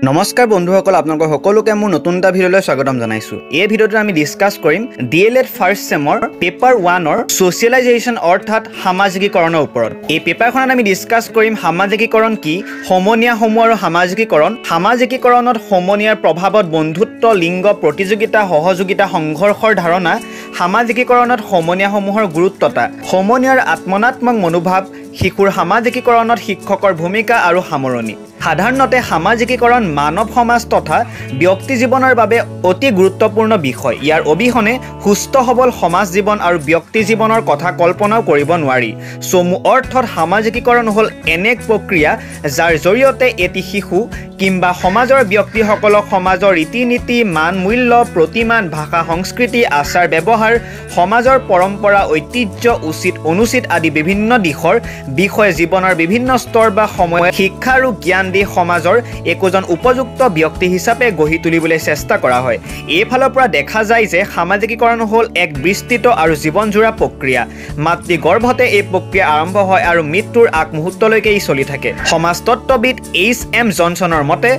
নমস্কাৰ বন্ধুসকল, আপোনালোক সকলোকে মোৰ নতুন এটা ভিডিঅ'লৈ স্বাগতম জনাইছোঁ। এই ভিডিঅ'টোত আমি ডিছকাছ কৰিম DLED ফাৰ্ষ্ট চেমৰ পেপাৰ 1ৰ ছ'চিয়েলাইজেশ্যন অৰ্থাৎ সামাজিকীকৰণৰ ওপৰত। এই পেপাৰখনত আমি ডিছকাছ কৰিম সামাজিকীকৰণ কি, সমনীয়াসমূহ আৰু সামাজিকীকৰণ, সামাজিকীকৰণত সমনীয়াৰ প্ৰভাৱত বন্ধুত্ব, লিংগ, প্ৰতিযোগিতা, সহযোগিতা, সংঘৰ্ষৰ ধাৰণা, সামাজিকীকৰণত সমনীয়াসমূহৰ গুৰুত্বতা, সমনীয়াৰ আত্মনাত্মক মনোভাৱ, শিশুৰ সামাজিকীকৰণত শিক্ষকৰ ভূমিকা আৰু সামৰণি। সাধাৰণতে সামাজিকীকৰণ মানৱ সমাজ তথা ব্যক্তি জীৱনৰ বাবে অতি গুৰুত্বপূৰ্ণ বিষয়। ইয়াৰ অবিহনে সুস্থ সবল সমাজ জীৱন আৰু ব্যক্তি জীৱনৰ কথা কল্পনাও কৰিব নোৱাৰি। চমু অৰ্থত সামাজিকীকৰণ হ'ল এনে এক প্ৰক্ৰিয়া যাৰ জৰিয়তে এটি শিশু কিংবা সমাজৰ ব্যক্তিসকলক সমাজৰ ৰীতি নীতি, মান মূল্য, প্ৰতিমান, ভাষা, সংস্কৃতি, আচাৰ ব্যৱহাৰ, সমাজৰ পৰম্পৰা, ঐতিহ্য, উচিত অনুচিত আদি বিভিন্ন দিশৰ বিষয়ে জীৱনৰ বিভিন্ন স্তৰ বা সময়ত শিক্ষা আৰু জ্ঞান দি সমাজৰ একোজন উপযুক্ত ব্যক্তি হিচাপে গঢ়ি তুলিবলৈ চেষ্টা কৰা হয়। এইফালৰ পৰা দেখা যায় যে সামাজিকীকৰণ হ'ল এক বিস্তৃত আৰু জীৱনজোৰা প্ৰক্ৰিয়া। মাতৃগৰ্ভতে এই প্ৰক্ৰিয়া আৰম্ভ হয় আৰু মৃত্যুৰ আগমুহূৰ্তলৈকে ই চলি থাকে। সমাজতত্ত্ববিদ H.M. জনছনৰ মতে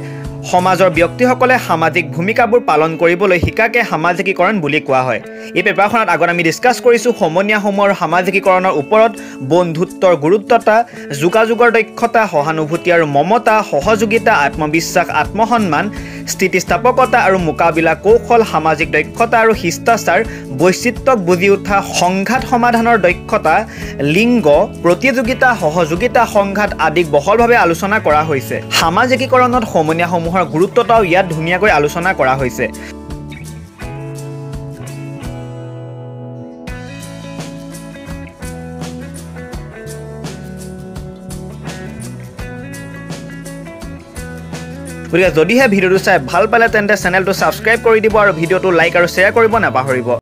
সমাজৰ ব্যক্তিসকলে সামাজিক ভূমিকাবোৰ পালন কৰিবলৈ শিকাকে সামাজিকীকৰণ বুলি কোৱা হয়। এই পেপাৰখনত আগত আমি ডিছকাছ কৰিছোঁ সমনীয়াসমূহ আৰু সামাজিকীকৰণৰ ওপৰত, বন্ধুত্বৰ গুৰুত্বতা, যোগাযোগৰ দক্ষতা, সহানুভূতি আৰু মমতা, সহযোগিতা, আত্মবিশ্বাস, আত্মসন্মান, স্থিতিস্থাপকতা আৰু মোকাবিলা কৌশল, সামাজিক দক্ষতা আৰু শিষ্টাচাৰ, বৈচিত্ৰ্যক বুজি উঠা, সংঘাত সমাধানৰ দক্ষতা, লিংগ, প্ৰতিযোগিতা, সহযোগিতা, সংঘাত আদিক বহলভাৱে আলোচনা কৰা হৈছে। সামাজিকীকৰণত সমনীয়াসমূহৰ গুৰুত্বতাও ইয়াত ধুনীয়াকৈ আলোচনা কৰা হৈছে। গতিকে যদিহে ভিডিঅ'টো চাই ভাল পালে তেন্তে চেনেলটো ছাবস্ক্ৰাইব কৰি দিব আৰু ভিডিঅ'টো লাইক আৰু শ্বেয়াৰ কৰিব নাপাহৰিব।